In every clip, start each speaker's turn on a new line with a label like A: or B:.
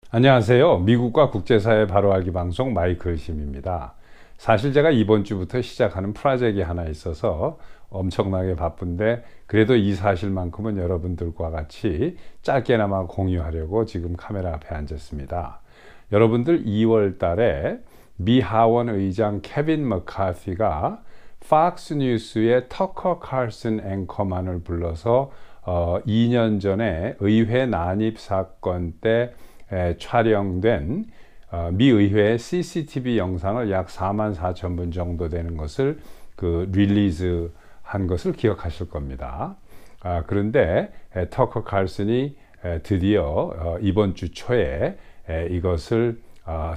A: 안녕하세요. 미국과 국제사회 바로알기 방송 마이클 심입니다. 사실 제가 이번 주부터 시작하는 프로젝트가 하나 있어서 엄청나게 바쁜데 그래도 이 사실만큼은 여러분들과 같이 짧게나마 공유하려고 지금 카메라 앞에 앉았습니다. 여러분들 2월 달에 미 하원 의장 케빈 머카시가 팍스 뉴스의 터커 칼슨 앵커만을 불러서 2년 전에 의회 난입 사건 때 촬영된 미 의회의 CCTV 영상을 약 44,000분 정도 되는 것을 릴리즈 한 것을 기억하실 겁니다. 그런데 터커 칼슨이 드디어 이번 주 초에 이것을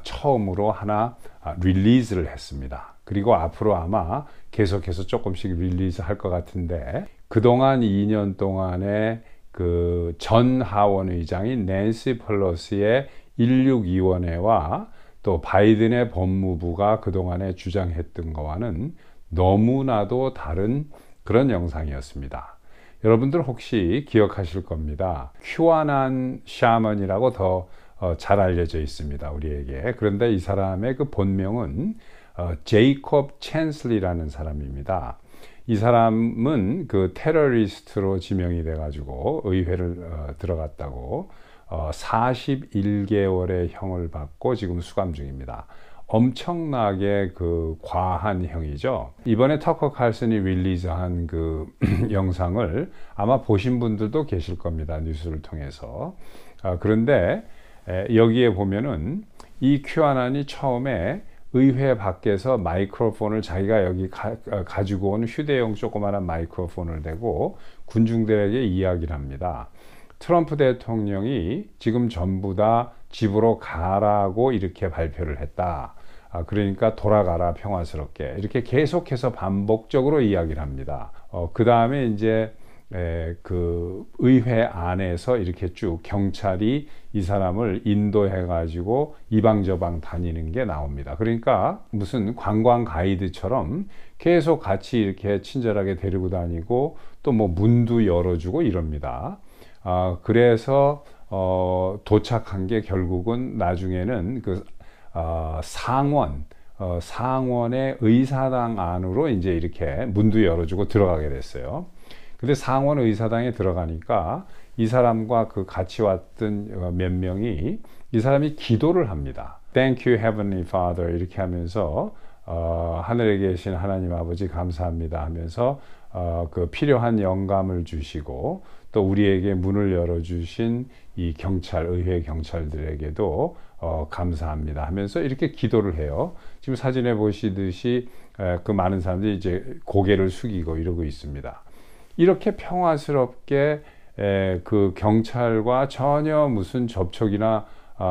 A: 처음으로 하나 릴리즈를 했습니다. 그리고 앞으로 아마 계속해서 조금씩 릴리즈 할 것 같은데, 그동안 2년 동안에 그 전 하원 의장인 낸시 펠로시의 16위원회와 또 바이든의 법무부가 그동안에 주장했던 것과는 너무나도 다른 그런 영상이었습니다. 여러분들 혹시 기억하실 겁니다. 큐아난 샤먼이라고 더 잘 알려져 있습니다, 우리에게. 그런데 이 사람의 그 본명은 제이콥 챈슬리라는 사람입니다. 이 사람은 그 테러리스트로 지명이 돼가지고 의회를 들어갔다고 41개월의 형을 받고 지금 수감 중입니다. 엄청나게 그 과한 형이죠. 이번에 터커 칼슨이 릴리즈한 그 영상을 아마 보신 분들도 계실 겁니다, 뉴스를 통해서. 그런데 여기에 보면은 이 큐아난이 처음에 의회 밖에서 마이크로폰을 자기가 여기 가지고 온 휴대용 조그마한 마이크로폰을 대고 군중들에게 이야기를 합니다. 트럼프 대통령이 지금 전부 다 집으로 가라고 이렇게 발표를 했다. 그러니까 돌아가라, 평화스럽게. 이렇게 계속해서 반복적으로 이야기를 합니다. 그 다음에 이제 그 의회 안에서 이렇게 쭉 경찰이 이 사람을 인도해 가지고 이방저방 다니는 게 나옵니다. 그러니까 무슨 관광 가이드처럼 계속 같이 이렇게 친절하게 데리고 다니고 또 뭐 문도 열어주고 이럽니다. 그래서 도착한 게 결국은 나중에는 그 상원의 의사당 안으로 이제 이렇게 문도 열어주고 들어가게 됐어요. 근데 상원 의사당에 들어가니까 이 사람과 그 같이 왔던 몇 명이 이 사람이 기도를 합니다. Thank you, Heavenly Father 이렇게 하면서 하늘에 계신 하나님 아버지 감사합니다 하면서 그 필요한 영감을 주시고 또 우리에게 문을 열어주신 이 의회 경찰들에게도 감사합니다 하면서 이렇게 기도를 해요. 지금 사진에 보시듯이 그 많은 사람들이 이제 고개를 숙이고 이러고 있습니다. 이렇게 평화스럽게 그 경찰과 전혀 무슨 접촉이나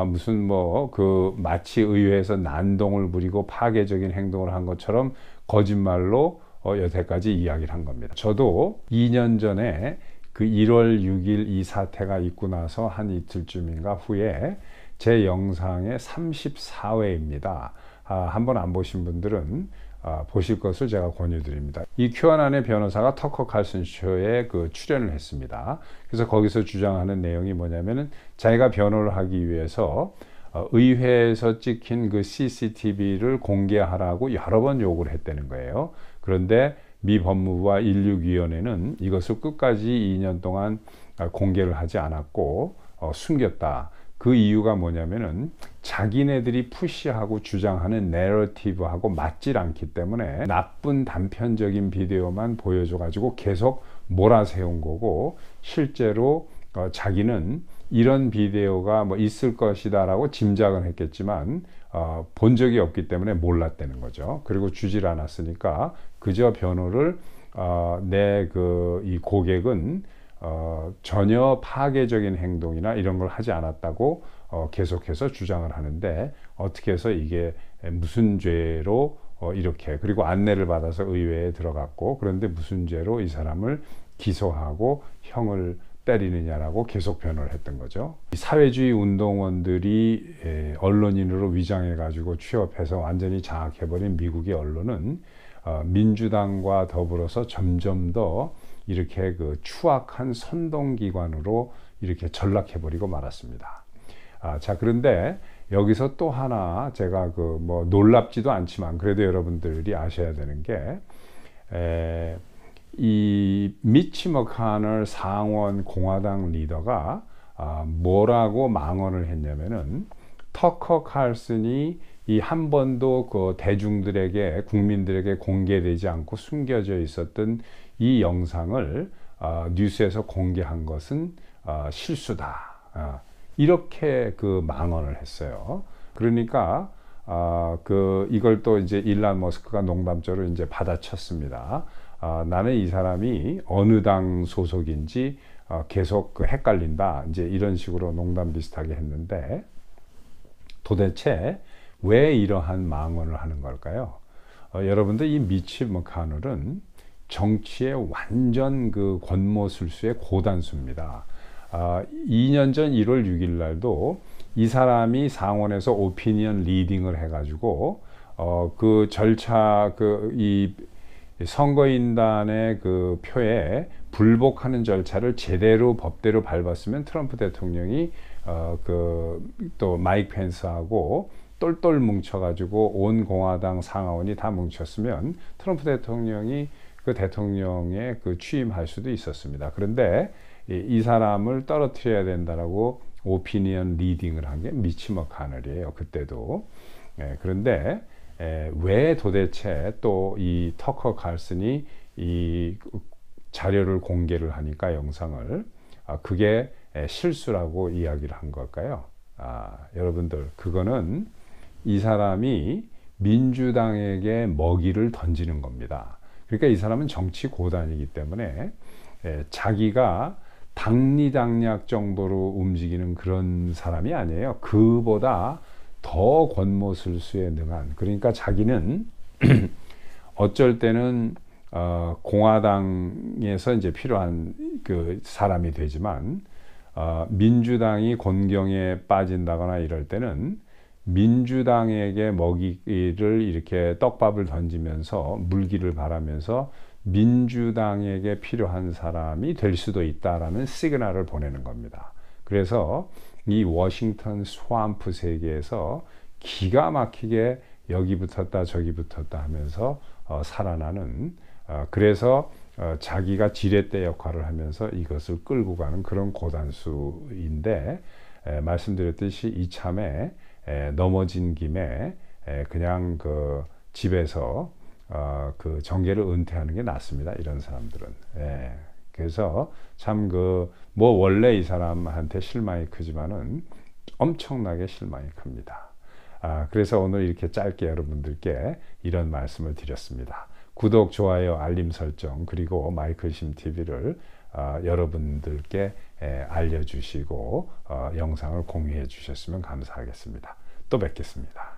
A: 무슨 뭐 그 마치 의회에서 난동을 부리고 파괴적인 행동을 한 것처럼 거짓말로 여태까지 이야기를 한 겁니다. 저도 2년 전에 그 1월 6일 이 사태가 있고 나서 한 이틀쯤인가 후에 제 영상의 34회입니다. 한번 안 보신 분들은 보실 것을 제가 권유드립니다. 이 큐아난의 변호사가 터커 칼슨 쇼에 그 출연을 했습니다. 그래서 거기서 주장하는 내용이 뭐냐면은 자기가 변호를 하기 위해서 의회에서 찍힌 그 CCTV를 공개하라고 여러 번 요구를 했다는 거예요. 그런데 미 법무부와 16위원회는 이것을 끝까지 2년 동안 공개를 하지 않았고 숨겼다. 그 이유가 뭐냐면은 자기네들이 푸시하고 주장하는 내러티브하고 맞질 않기 때문에 나쁜 단편적인 비디오만 보여줘가지고 계속 몰아세운 거고, 실제로 자기는 이런 비디오가 뭐 있을 것이다 라고 짐작은 했겠지만 본 적이 없기 때문에 몰랐다는 거죠. 그리고 주질 않았으니까 그저 변호를 이 고객은 전혀 파괴적인 행동이나 이런 걸 하지 않았다고 계속해서 주장을 하는데, 어떻게 해서 이게 무슨 죄로 이렇게, 그리고 안내를 받아서 의회에 들어갔고, 그런데 무슨 죄로 이 사람을 기소하고 형을 때리느냐라고 계속 변호를 했던 거죠. 사회주의 운동원들이 언론인으로 위장해 가지고 취업해서 완전히 장악해버린 미국의 언론은 민주당과 더불어서 점점 더 이렇게 그 추악한 선동기관으로 이렇게 전락해버리고 말았습니다. 자, 그런데 여기서 또 하나 제가 그 뭐 놀랍지도 않지만 그래도 여러분들이 아셔야 되는 게, 이 미치 머카널 상원 공화당 리더가 뭐라고 망언을 했냐면은, 터커 칼슨이 이 한 번도 그 대중들에게, 국민들에게 공개되지 않고 숨겨져 있었던 이 영상을 뉴스에서 공개한 것은 실수다. 이렇게 그 망언을 했어요. 그러니까 이걸 또 이제 일론 머스크가 농담조로 이제 받아쳤습니다. 나는 이 사람이 어느 당 소속인지 계속 그 헷갈린다. 이제 이런 식으로 농담 비슷하게 했는데, 도대체 왜 이러한 망언을 하는 걸까요? 여러분들, 이 미치 머카널은 정치의 완전 그 권모술수의 고단수입니다. 2년 전 1월 6일 날도 이 사람이 상원에서 오피니언 리딩을 해가지고 그 절차, 이 선거인단의 그 표에 불복하는 절차를 제대로 법대로 밟았으면 트럼프 대통령이 또 마이크 펜스하고 똘똘 뭉쳐가지고 온 공화당 상하원이 다 뭉쳤으면 트럼프 대통령이 그 대통령에 그 취임할 수도 있었습니다. 그런데 이 사람을 떨어뜨려야 된다라고 오피니언 리딩을 한 게 미치 머카널이에요. 그때도. 그런데 왜 도대체 또 이 터커 칼슨이 이 자료를 공개를 하니까, 영상을, 그게 실수라고 이야기를 한 걸까요? 여러분들, 그거는 이 사람이 민주당에게 먹이를 던지는 겁니다. 그러니까 이 사람은 정치 고단이기 때문에 자기가 당리당략 정도로 움직이는 그런 사람이 아니에요. 그보다 더 권모술수에 능한, 그러니까 자기는 어쩔 때는 공화당에서 이제 필요한 그 사람이 되지만, 민주당이 곤경에 빠진다거나 이럴 때는 민주당에게 먹이를, 이렇게 떡밥을 던지면서 물기를 바라면서 민주당에게 필요한 사람이 될 수도 있다라는 시그널을 보내는 겁니다. 그래서 이 워싱턴 스왑프 세계에서 기가 막히게 여기 붙었다 저기 붙었다 하면서 살아나는, 그래서 자기가 지렛대 역할을 하면서 이것을 끌고 가는 그런 고단수인데, 말씀드렸듯이 이참에 넘어진 김에 그냥 그 집에서 그 정계를 은퇴하는 게 낫습니다. 이런 사람들은. 그래서 참 뭐 원래 이 사람한테 실망이 크지만은 엄청나게 실망이 큽니다. 그래서 오늘 이렇게 짧게 여러분들께 이런 말씀을 드렸습니다. 구독, 좋아요, 알림 설정, 그리고 마이클심 TV를 여러분들께 알려주시고 영상을 공유해 주셨으면 감사하겠습니다. 또 뵙겠습니다.